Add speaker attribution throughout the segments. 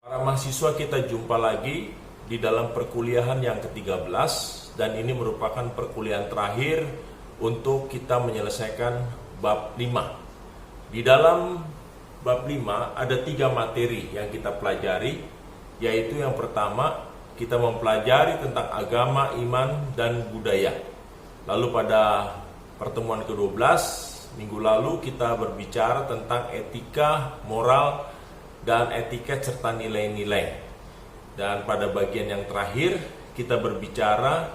Speaker 1: Para mahasiswa, kita jumpa lagi di dalam perkuliahan yang ke-13 dan ini merupakan perkuliahan terakhir untuk kita menyelesaikan bab 5. Di dalam bab 5 ada 3 materi yang kita pelajari, yaitu yang pertama kita mempelajari tentang agama, iman, dan budaya. Lalu pada pertemuan ke-12 minggu lalu kita berbicara tentang etika, moral, dan etiket serta nilai-nilai. Dan pada bagian yang terakhir kita berbicara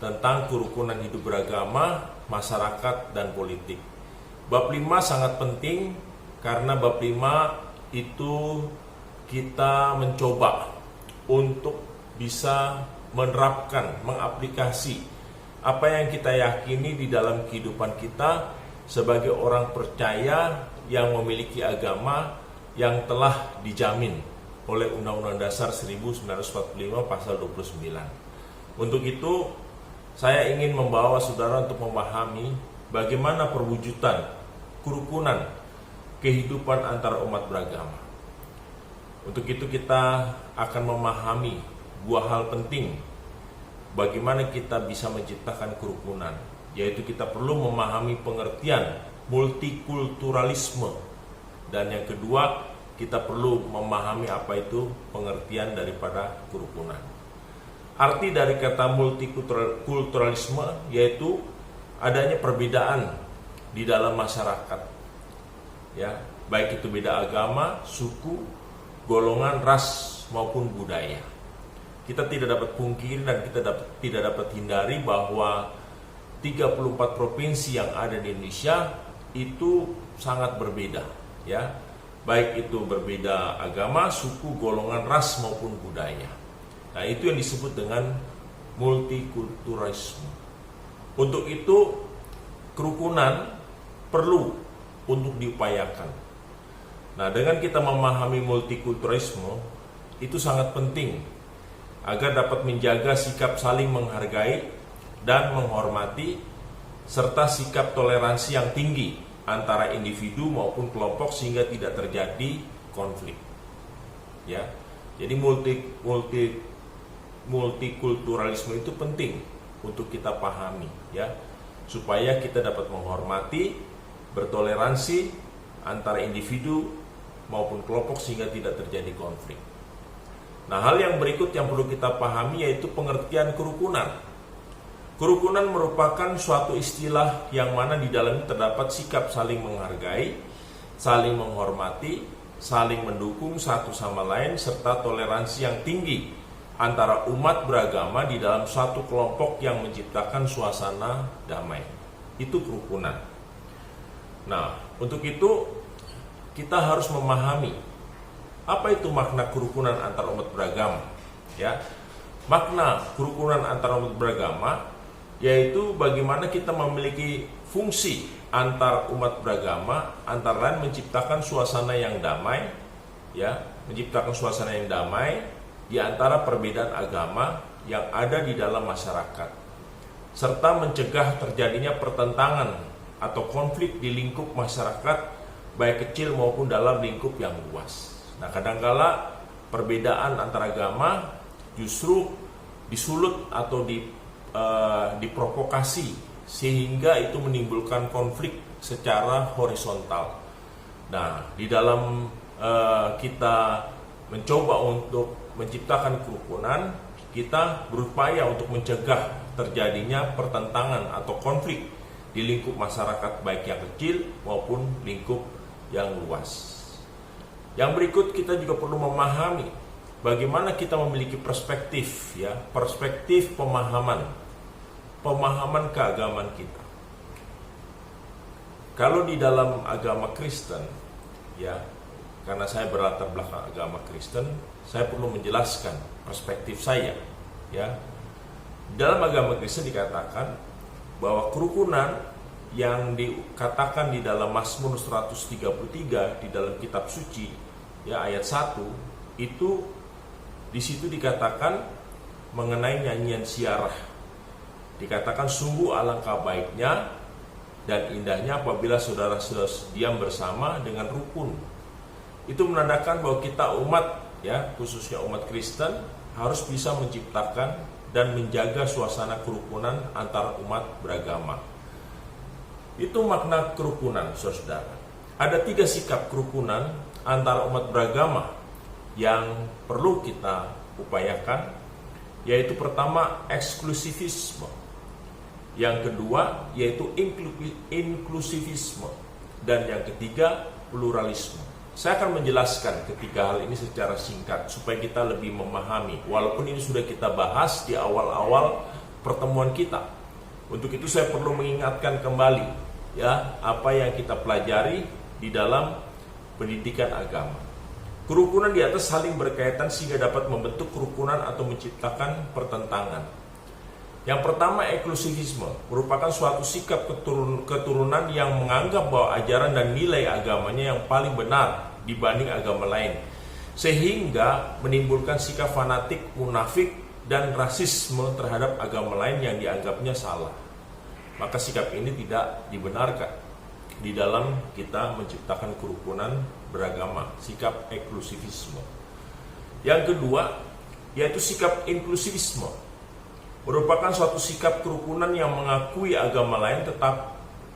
Speaker 1: tentang kerukunan hidup beragama, masyarakat, dan politik. Bab 5 sangat penting karena bab 5 itu kita mencoba untuk bisa menerapkan, mengaplikasi apa yang kita yakini di dalam kehidupan kita sebagai orang percaya yang memiliki agama yang telah dijamin oleh Undang-Undang Dasar 1945 pasal 29. Untuk itu, saya ingin membawa saudara untuk memahami bagaimana perwujudan kerukunan kehidupan antara umat beragama. Untuk itu kita akan memahami dua hal penting bagaimana kita bisa menciptakan kerukunan, yaitu kita perlu memahami pengertian multikulturalisme. Dan yang kedua, kita perlu memahami apa itu pengertian daripada kerukunan. Arti dari kata multikulturalisme yaitu adanya perbedaan di dalam masyarakat. Ya, baik itu beda agama, suku, golongan, ras maupun budaya. Kita tidak dapat pungkiri dan kita tidak dapat hindari bahwa 34 provinsi yang ada di Indonesia itu sangat berbeda. Ya, baik itu berbeda agama, suku, golongan, ras maupun budaya. Nah, itu yang disebut dengan multikulturalisme. Untuk itu kerukunan perlu untuk diupayakan. Nah, dengan kita memahami multikulturalisme itu sangat penting agar dapat menjaga sikap saling menghargai dan menghormati serta sikap toleransi yang tinggi antara individu maupun kelompok sehingga tidak terjadi konflik. Ya. Jadi multikulturalisme itu penting untuk kita pahami, ya, supaya kita dapat menghormati, bertoleransi antara individu maupun kelompok sehingga tidak terjadi konflik. Nah, hal yang berikut yang perlu kita pahami yaitu pengertian kerukunan. Kerukunan merupakan suatu istilah yang mana di dalamnya terdapat sikap saling menghargai, saling menghormati, saling mendukung satu sama lain, serta toleransi yang tinggi antara umat beragama di dalam suatu kelompok yang menciptakan suasana damai. Itu kerukunan. Nah, untuk itu kita harus memahami apa itu makna kerukunan antar umat beragama. Ya, makna kerukunan antar umat beragama yaitu bagaimana kita memiliki fungsi antar umat beragama, antara lain menciptakan suasana yang damai, ya, menciptakan suasana yang damai di antara perbedaan agama yang ada di dalam masyarakat, serta mencegah terjadinya pertentangan atau konflik di lingkup masyarakat, baik kecil maupun dalam lingkup yang luas. Nah, kadangkala perbedaan antar agama justru disulut atau diprovokasi sehingga itu menimbulkan konflik secara horizontal. Nah, di dalam kita mencoba untuk menciptakan kerukunan, kita berupaya untuk mencegah terjadinya pertentangan atau konflik di lingkup masyarakat baik yang kecil maupun lingkup yang luas. Yang berikut kita juga perlu memahami bagaimana kita memiliki perspektif, ya, perspektif pemahaman keagamaan kita. Kalau di dalam agama Kristen, ya, karena saya berlatar belakang agama Kristen, saya perlu menjelaskan perspektif saya, ya. Dalam agama Kristen dikatakan bahwa kerukunan yang dikatakan di dalam Mazmur 133 di dalam kitab suci, ya, ayat 1 itu di situ dikatakan mengenai nyanyian siarah. Dikatakan sungguh alangkah baiknya dan indahnya apabila saudara diam bersama dengan rukun. Itu menandakan bahwa kita umat ya khususnya umat Kristen harus bisa menciptakan dan menjaga suasana kerukunan antar umat beragama. Itu makna kerukunan, saudara. Ada 3 sikap kerukunan antara umat beragama yang perlu kita upayakan, yaitu pertama eksklusivisme, yang kedua yaitu inklusivisme, dan yang ketiga pluralisme. Saya akan menjelaskan ketiga hal ini secara singkat supaya kita lebih memahami, walaupun ini sudah kita bahas di awal-awal pertemuan kita. Untuk itu saya perlu mengingatkan kembali ya apa yang kita pelajari di dalam pendidikan agama. Kerukunan di atas saling berkaitan sehingga dapat membentuk kerukunan atau menciptakan pertentangan. Yang pertama, eksklusivisme merupakan suatu sikap keturunan yang menganggap bahwa ajaran dan nilai agamanya yang paling benar dibanding agama lain, sehingga menimbulkan sikap fanatik, munafik, dan rasisme terhadap agama lain yang dianggapnya salah. Maka sikap ini tidak dibenarkan di dalam kita menciptakan kerukunan beragama, sikap eksklusivisme. Yang kedua, yaitu sikap inklusivisme, merupakan suatu sikap kerukunan yang mengakui agama lain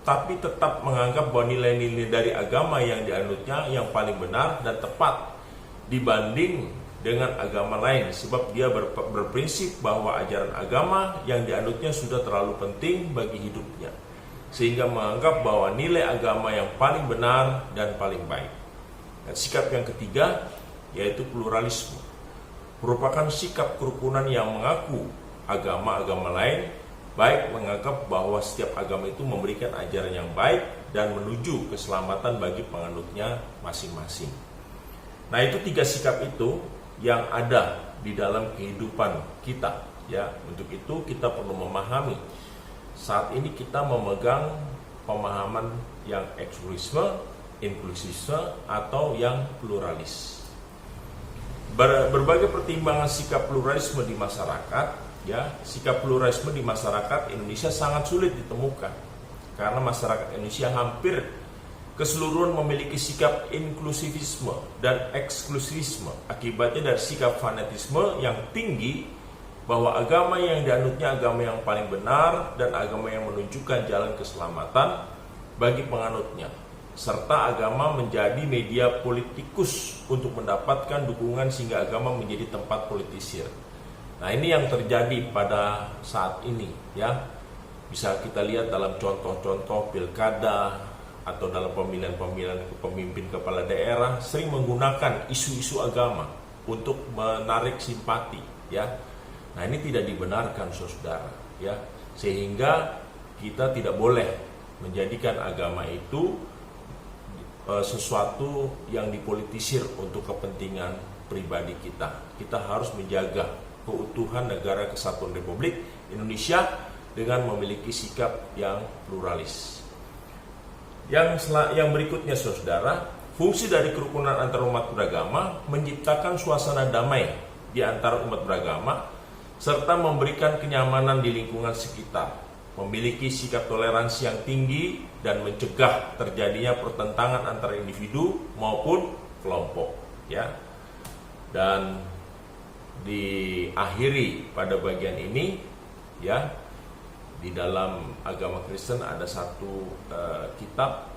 Speaker 1: tapi tetap menganggap bahwa nilai-nilai dari agama yang dianutnya yang paling benar dan tepat dibanding dengan agama lain, sebab dia berprinsip bahwa ajaran agama yang dianutnya sudah terlalu penting bagi hidupnya, sehingga menganggap bahwa nilai agama yang paling benar dan paling baik. Dan sikap yang ketiga yaitu pluralisme, merupakan sikap kerukunan yang mengaku agama-agama lain baik menganggap bahwa setiap agama itu memberikan ajaran yang baik dan menuju keselamatan bagi penganutnya masing-masing. Nah, itu 3 sikap itu yang ada di dalam kehidupan kita ya. Untuk itu kita perlu memahami saat ini kita memegang pemahaman yang eksklusisme, inklusisme, atau yang pluralis. Berbagai pertimbangan sikap pluralisme di masyarakat ya, sikap pluralisme di masyarakat Indonesia sangat sulit ditemukan karena masyarakat Indonesia hampir keseluruhan memiliki sikap inklusivisme dan eksklusivisme. Akibatnya dari sikap fanatisme yang tinggi bahwa agama yang dianutnya agama yang paling benar dan agama yang menunjukkan jalan keselamatan bagi penganutnya, serta agama menjadi media politikus untuk mendapatkan dukungan sehingga agama menjadi tempat politisir. Nah, ini yang terjadi pada saat ini ya. Bisa kita lihat dalam contoh-contoh pilkada atau dalam pemilihan-pemilihan pemimpin kepala daerah sering menggunakan isu-isu agama untuk menarik simpati ya. Nah, ini tidak dibenarkan saudara ya. Sehingga kita tidak boleh menjadikan agama itu sesuatu yang dipolitisir untuk kepentingan pribadi kita. Kita harus menjaga keutuhan negara kesatuan Republik Indonesia dengan memiliki sikap yang pluralis. Yang berikutnya saudara, fungsi dari kerukunan antar umat beragama menciptakan suasana damai di antara umat beragama serta memberikan kenyamanan di lingkungan sekitar, memiliki sikap toleransi yang tinggi dan mencegah terjadinya pertentangan antara individu maupun kelompok ya. Dan diakhiri pada bagian ini ya, di dalam agama Kristen ada satu kitab,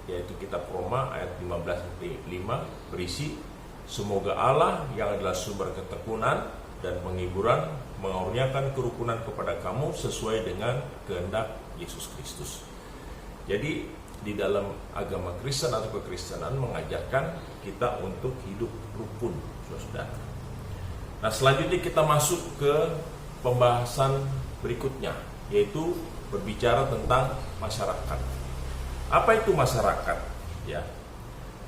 Speaker 1: yaitu kitab Roma ayat 15-5 berisi, semoga Allah yang adalah sumber ketekunan dan penghiburan mengaruniakan kerukunan kepada kamu sesuai dengan kehendak Yesus Kristus. Jadi di dalam agama Kristen atau kekristenan mengajarkan kita untuk hidup rukun, saudara. Nah, selanjutnya kita masuk ke pembahasan berikutnya, yaitu berbicara tentang masyarakat. Apa itu masyarakat? Ya,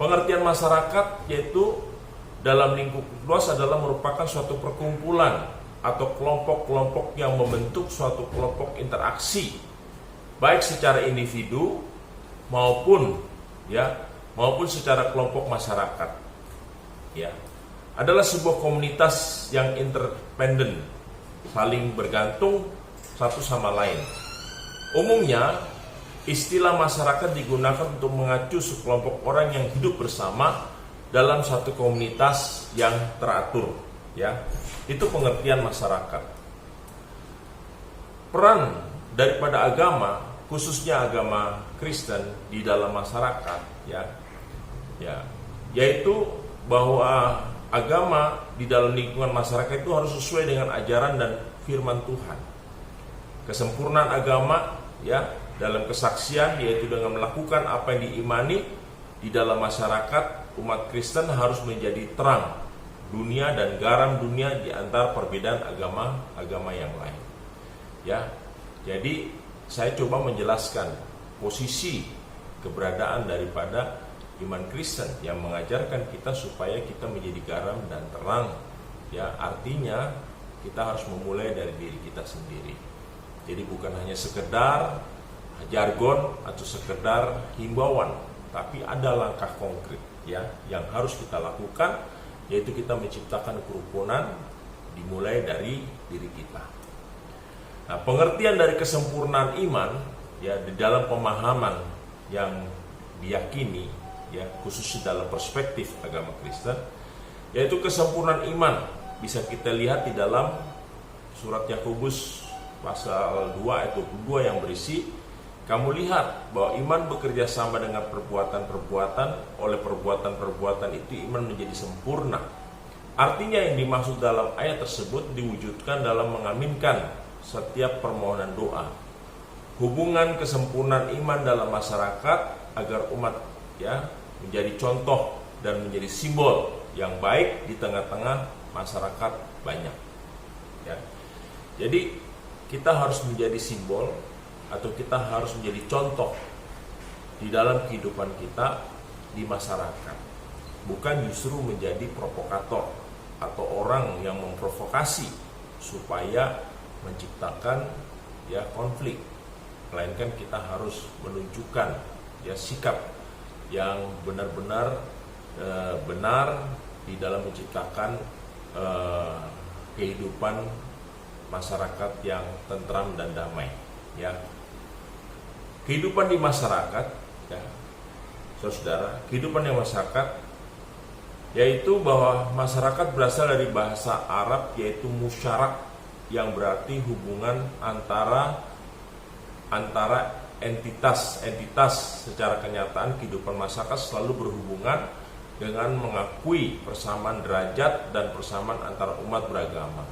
Speaker 1: pengertian masyarakat yaitu dalam lingkup luas adalah merupakan suatu perkumpulan atau kelompok-kelompok yang membentuk suatu kelompok interaksi, baik secara individu maupun secara kelompok masyarakat. Ya, adalah sebuah komunitas yang interdependen, saling bergantung satu sama lain. Umumnya, istilah masyarakat digunakan untuk mengacu sekelompok orang yang hidup bersama dalam satu komunitas yang teratur, ya. Itu pengertian masyarakat. Peran daripada agama, khususnya agama Kristen di dalam masyarakat, yaitu bahwa agama di dalam lingkungan masyarakat itu harus sesuai dengan ajaran dan firman Tuhan. Kesempurnaan agama, dalam kesaksian, yaitu dengan melakukan apa yang diimani di dalam masyarakat, umat Kristen harus menjadi terang dunia dan garam dunia di antara perbedaan agama yang lain. Jadi saya coba menjelaskan posisi keberadaan daripada iman Kristen yang mengajarkan kita supaya kita menjadi garam dan terang. Artinya kita harus memulai dari diri kita sendiri. Jadi bukan hanya sekedar jargon atau sekedar himbauan, tapi ada langkah konkret yang harus kita lakukan, yaitu kita menciptakan kerukunan dimulai dari diri kita. Nah, pengertian dari kesempurnaan iman di dalam pemahaman yang diyakini, khususnya dalam perspektif agama Kristen, yaitu kesempurnaan iman bisa kita lihat di dalam surat Yakobus pasal 2 ayat 22 yang berisi, kamu lihat bahwa iman bekerja sama dengan perbuatan-perbuatan, oleh perbuatan-perbuatan itu iman menjadi sempurna. Artinya yang dimaksud dalam ayat tersebut diwujudkan dalam mengaminkan setiap permohonan doa. Hubungan kesempurnaan iman dalam masyarakat agar umat menjadi contoh dan menjadi simbol yang baik di tengah-tengah masyarakat banyak. Jadi kita harus menjadi simbol atau kita harus menjadi contoh di dalam kehidupan kita di masyarakat. Bukan justru menjadi provokator atau orang yang memprovokasi supaya menciptakan konflik, melainkan kita harus menunjukkan sikap yang benar-benar benar di dalam menciptakan kehidupan masyarakat yang tentram dan damai. Kehidupan di masyarakat, saudara, kehidupan di masyarakat yaitu bahwa masyarakat berasal dari bahasa Arab yaitu musyarak, yang berarti hubungan antara entitas secara kenyataan kehidupan masyarakat selalu berhubungan dengan mengakui persamaan derajat dan persamaan antara umat beragama,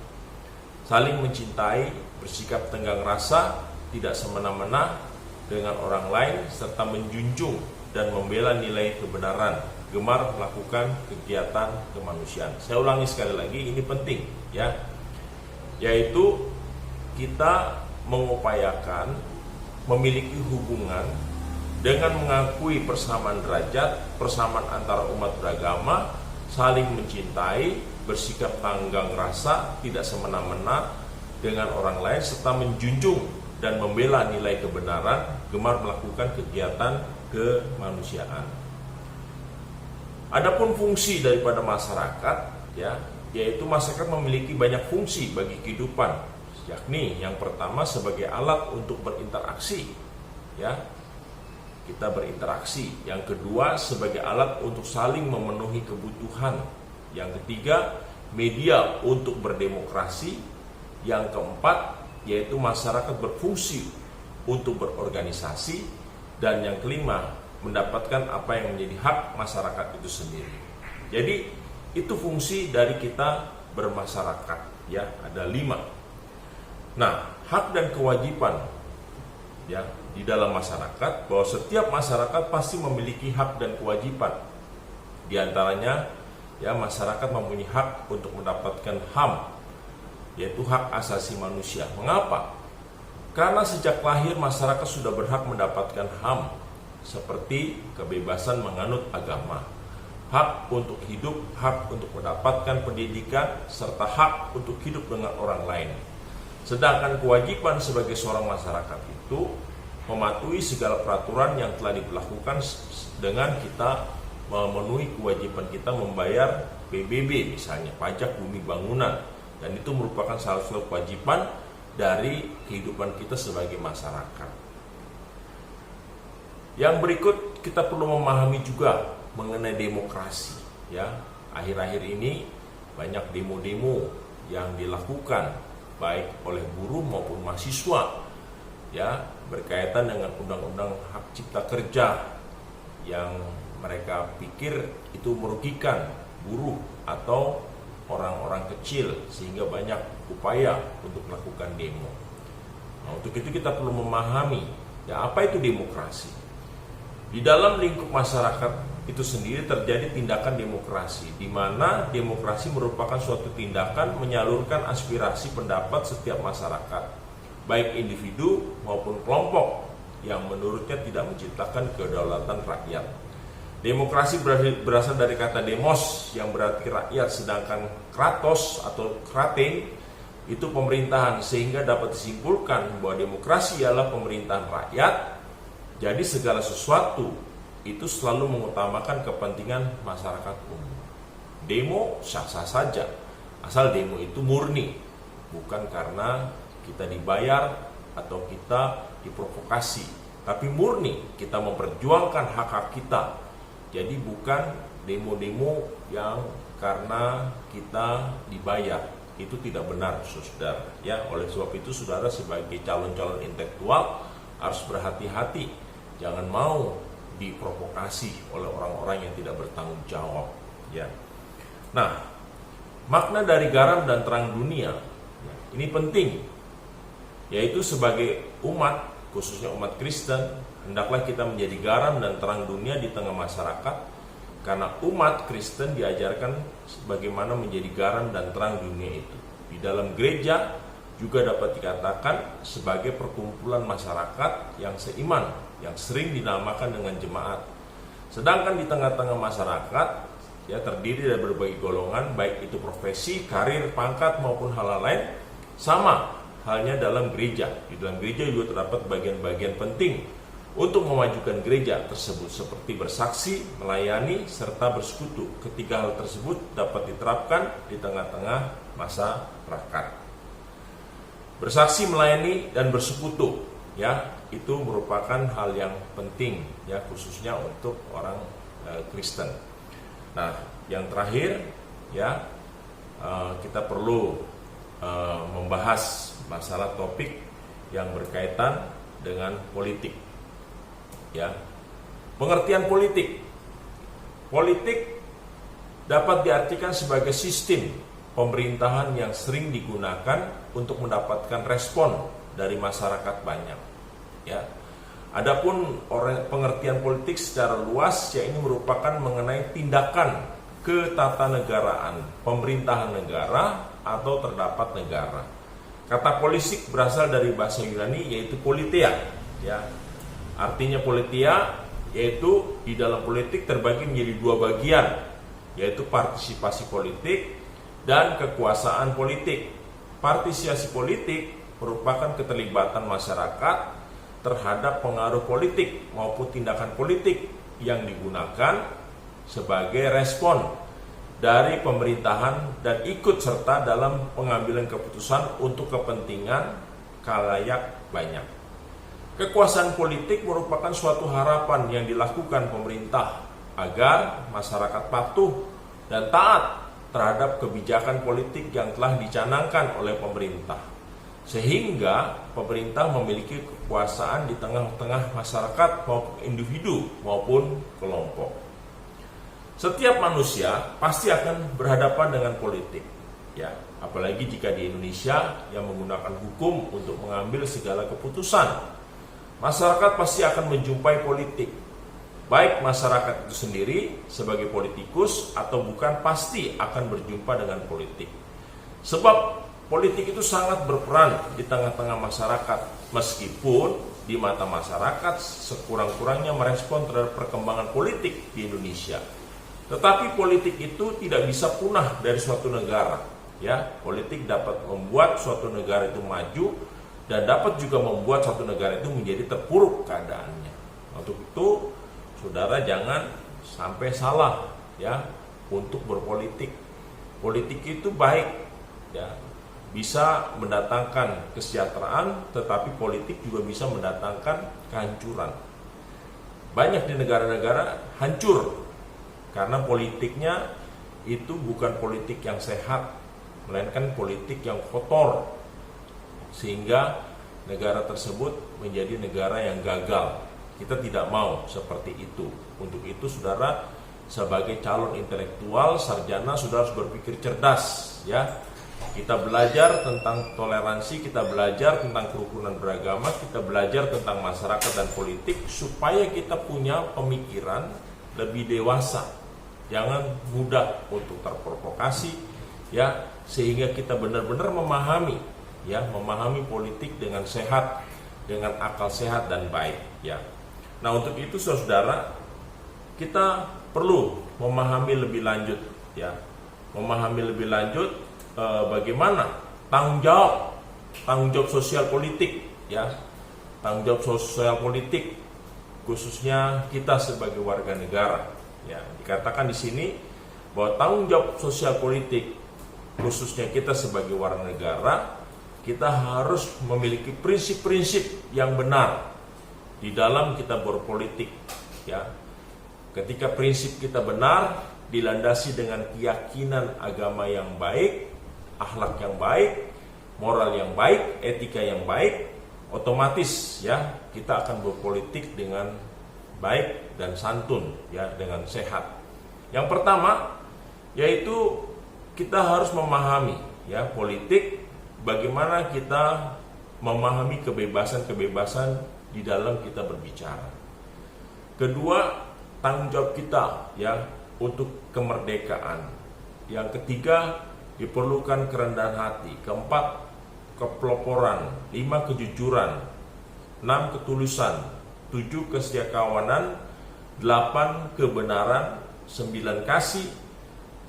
Speaker 1: saling mencintai, bersikap tenggang rasa, tidak semena-mena dengan orang lain, serta menjunjung dan membela nilai kebenaran, gemar melakukan kegiatan kemanusiaan. Saya ulangi sekali lagi, ini penting yaitu kita mengupayakan memiliki hubungan dengan mengakui persamaan derajat, persamaan antara umat beragama, saling mencintai, bersikap tanggang rasa, tidak semena-mena dengan orang lain, serta menjunjung dan membela nilai kebenaran, gemar melakukan kegiatan kemanusiaan. Adapun fungsi daripada masyarakat, yaitu masyarakat memiliki banyak fungsi bagi kehidupan, yakni yang pertama sebagai alat untuk berinteraksi, kita berinteraksi. Yang kedua sebagai alat untuk saling memenuhi kebutuhan. Yang ketiga media untuk berdemokrasi. Yang keempat yaitu masyarakat berfungsi untuk berorganisasi. Dan yang kelima mendapatkan apa yang menjadi hak masyarakat itu sendiri. Jadi itu fungsi dari kita bermasyarakat, ada 5. Nah, hak dan kewajiban di dalam masyarakat, bahwa setiap masyarakat pasti memiliki hak dan kewajiban. Di antaranya masyarakat mempunyai hak untuk mendapatkan HAM, yaitu hak asasi manusia. Mengapa? Karena sejak lahir masyarakat sudah berhak mendapatkan HAM, seperti kebebasan menganut agama, hak untuk hidup, hak untuk mendapatkan pendidikan, serta hak untuk hidup dengan orang lain. Sedangkan kewajiban sebagai seorang masyarakat itu mematuhi segala peraturan yang telah diberlakukan dengan kita memenuhi kewajiban kita membayar PBB, misalnya pajak bumi bangunan, dan itu merupakan salah satu kewajiban dari kehidupan kita sebagai masyarakat. Yang berikut kita perlu memahami juga mengenai demokrasi. ya, akhir-akhir ini banyak demo-demo yang dilakukan baik oleh buruh maupun mahasiswa, ya, berkaitan dengan undang-undang hak cipta kerja yang mereka pikir itu merugikan buruh atau orang-orang kecil, sehingga banyak upaya untuk melakukan demo. Nah, untuk itu kita perlu memahami, ya, apa itu demokrasi. Di dalam lingkup masyarakat itu sendiri terjadi tindakan demokrasi, di mana demokrasi merupakan suatu tindakan menyalurkan aspirasi pendapat setiap masyarakat, baik individu maupun kelompok yang menurutnya tidak menciptakan kedaulatan rakyat. Demokrasi berasal dari kata demos yang berarti rakyat, sedangkan kratos atau kratein itu pemerintahan, sehingga dapat disimpulkan bahwa demokrasi adalah pemerintahan rakyat. Jadi segala sesuatu itu selalu mengutamakan kepentingan masyarakat umum. Demo sah-sah saja, asal demo itu murni, bukan karena kita dibayar atau kita diprovokasi, tapi murni kita memperjuangkan hak-hak kita. Jadi bukan demo-demo yang karena kita dibayar. Itu tidak benar, saudara. Ya, oleh sebab itu saudara sebagai calon-calon intelektual harus berhati-hati, jangan mau diprovokasi oleh orang-orang yang tidak bertanggung jawab. Ya. Nah, makna dari garam dan terang dunia, ya, ini penting, yaitu sebagai umat, khususnya umat Kristen, hendaklah kita menjadi garam dan terang dunia di tengah masyarakat, karena umat Kristen diajarkan bagaimana menjadi garam dan terang dunia itu. Di dalam gereja juga dapat dikatakan sebagai perkumpulan masyarakat yang seiman, yang sering dinamakan dengan jemaat. Sedangkan di tengah-tengah masyarakat, ya, terdiri dari berbagai golongan, baik itu profesi, karir, pangkat maupun hal lain. Sama halnya dalam gereja. Di dalam gereja juga terdapat bagian-bagian penting untuk memajukan gereja tersebut, seperti bersaksi, melayani, serta bersekutu. Ketiga hal tersebut dapat diterapkan di tengah-tengah masyarakat. Bersaksi, melayani, dan bersekutu, ya, itu merupakan hal yang penting, ya, khususnya untuk orang Kristen. Nah, yang terakhir, ya, kita perlu membahas masalah topik yang berkaitan dengan politik. Ya, pengertian politik. Politik dapat diartikan sebagai sistem pemerintahan yang sering digunakan untuk mendapatkan respon dari masyarakat banyak. Ya, adapun pengertian politik secara luas, ya, ini merupakan mengenai tindakan ketatanegaraan, pemerintahan negara atau terdapat negara. Kata politik berasal dari bahasa Yunani, yaitu politeia. Ya, artinya politeia, yaitu di dalam politik terbagi menjadi dua bagian, yaitu partisipasi politik dan kekuasaan politik. Partisipasi politik merupakan keterlibatan masyarakat terhadap pengaruh politik maupun tindakan politik yang digunakan sebagai respon dari pemerintahan dan ikut serta dalam pengambilan keputusan untuk kepentingan khalayak banyak. Kekuasaan politik merupakan suatu harapan yang dilakukan pemerintah agar masyarakat patuh dan taat terhadap kebijakan politik yang telah dicanangkan oleh pemerintah, sehingga pemerintah memiliki kekuasaan di tengah-tengah masyarakat maupun individu maupun kelompok. Setiap manusia pasti akan berhadapan dengan politik, ya, apalagi jika di Indonesia yang menggunakan hukum untuk mengambil segala keputusan. Masyarakat pasti akan menjumpai politik, baik masyarakat itu sendiri sebagai politikus atau bukan, pasti akan berjumpa dengan politik. Sebab politik itu sangat berperan di tengah-tengah masyarakat, meskipun di mata masyarakat sekurang-kurangnya merespon terhadap perkembangan politik di Indonesia. Tetapi politik itu tidak bisa punah dari suatu negara. Ya, politik dapat membuat suatu negara itu maju dan dapat juga membuat suatu negara itu menjadi terpuruk keadaannya. Untuk itu, saudara jangan sampai salah, ya, untuk berpolitik. Politik itu baik, ya, bisa mendatangkan kesejahteraan, tetapi politik juga bisa mendatangkan kehancuran. Banyak di negara-negara hancur karena politiknya itu bukan politik yang sehat, melainkan politik yang kotor, sehingga negara tersebut menjadi negara yang gagal. Kita tidak mau seperti itu. Untuk itu saudara, sebagai calon intelektual sarjana, saudara harus berpikir cerdas, ya. Kita belajar tentang toleransi, kita belajar tentang kerukunan beragama, kita belajar tentang masyarakat dan politik, supaya kita punya pemikiran lebih dewasa. Jangan mudah untuk terprovokasi, ya, sehingga kita benar-benar memahami, ya, memahami politik dengan sehat, dengan akal sehat dan baik, ya. Nah, untuk itu saudara, kita perlu memahami lebih lanjut, ya, memahami lebih lanjut bagaimana tanggung jawab sosial politik, ya, tanggung jawab sosial politik khususnya kita sebagai warga negara, ya. Dikatakan di sini bahwa tanggung jawab sosial politik khususnya kita sebagai warga negara, kita harus memiliki prinsip-prinsip yang benar di dalam kita berpolitik, ya. Ketika prinsip kita benar, dilandasi dengan keyakinan agama yang baik, akhlak yang baik, moral yang baik, etika yang baik, otomatis, ya, kita akan berpolitik dengan baik dan santun, ya, dengan sehat. Yang pertama yaitu kita harus memahami, ya, politik, bagaimana kita memahami kebebasan-kebebasan di dalam kita berbicara. Kedua, tanggung jawab kita, ya, untuk kemerdekaan. Yang ketiga, diperlukan kerendahan hati. Keempat, kepeloporan. 5, kejujuran. 6, ketulusan. 7, kesetiakawanan. 8, kebenaran. 9, kasih.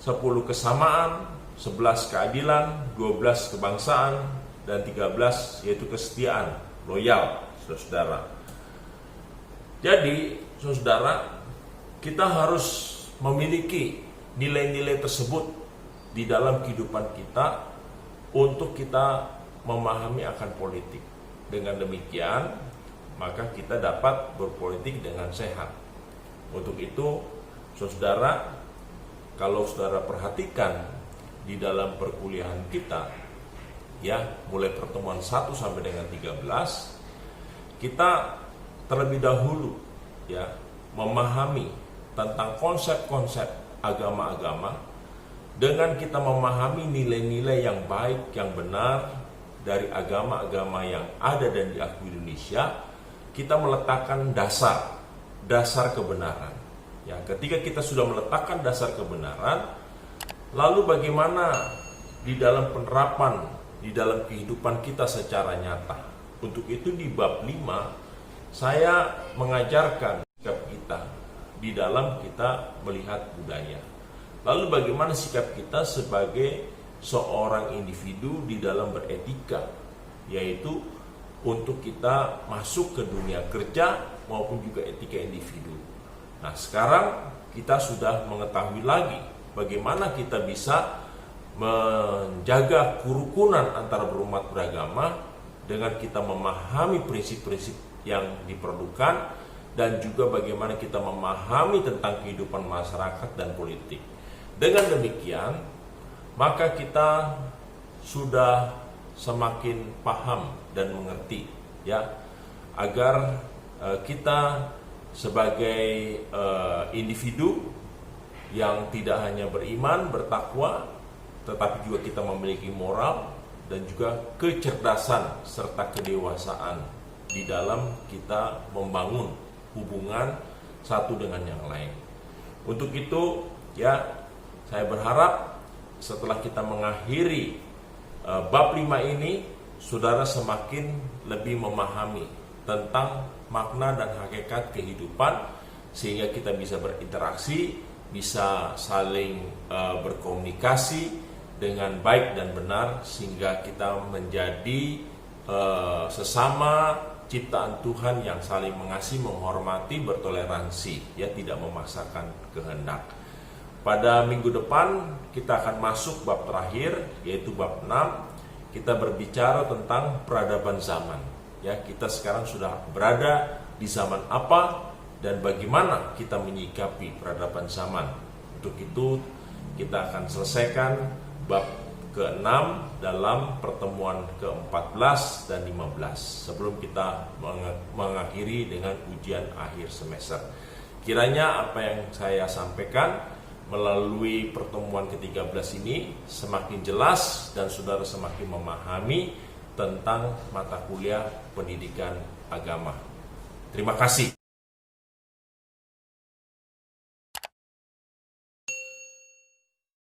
Speaker 1: 10, kesamaan. 11, keadilan. 12, kebangsaan. Dan 13, yaitu kesetiaan, loyal, saudara. Jadi, saudara, kita harus memiliki nilai-nilai tersebut di dalam kehidupan kita untuk kita memahami akan politik. Dengan demikian, maka kita dapat berpolitik dengan sehat. Untuk itu, saudara, kalau saudara perhatikan di dalam perkuliahan kita, ya, mulai pertemuan 1 sampai dengan 13, kita terlebih dahulu, ya, memahami tentang konsep-konsep agama-agama. Dengan kita memahami nilai-nilai yang baik, yang benar dari agama-agama yang ada dan diakui Indonesia, kita meletakkan dasar kebenaran. Ya, ketika kita sudah meletakkan dasar kebenaran, lalu bagaimana di dalam penerapan, di dalam kehidupan kita secara nyata. Untuk itu di bab 5, saya mengajarkan sikap kita di dalam kita melihat budaya. Lalu bagaimana sikap kita sebagai seorang individu di dalam beretika, yaitu untuk kita masuk ke dunia kerja maupun juga etika individu. Nah, sekarang kita sudah mengetahui lagi bagaimana kita bisa menjaga kerukunan antara berumat beragama dengan kita memahami prinsip-prinsip yang diperlukan, dan juga bagaimana kita memahami tentang kehidupan masyarakat dan politik. Dengan demikian, maka kita sudah semakin paham dan mengerti, ya, agar kita sebagai individu yang tidak hanya beriman, bertakwa, tetapi juga kita memiliki moral dan juga kecerdasan serta kedewasaan di dalam kita membangun hubungan satu dengan yang lain. Untuk itu, ya, saya berharap setelah kita mengakhiri bab 5 ini, saudara semakin lebih memahami tentang makna dan hakikat kehidupan, sehingga kita bisa berinteraksi, bisa saling berkomunikasi dengan baik dan benar, sehingga kita menjadi sesama ciptaan Tuhan yang saling mengasihi, menghormati, bertoleransi, ya, tidak memaksakan kehendak. Pada minggu depan kita akan masuk bab terakhir, yaitu bab 6. Kita berbicara tentang peradaban zaman. Ya, kita sekarang sudah berada di zaman apa dan bagaimana kita menyikapi peradaban zaman. Untuk itu kita akan selesaikan bab ke-6 dalam pertemuan ke-14 dan 15 sebelum kita mengakhiri dengan ujian akhir semester. Kiranya apa yang saya sampaikan melalui pertemuan ke-13 ini semakin jelas dan saudara semakin memahami tentang mata kuliah pendidikan agama. Terima kasih.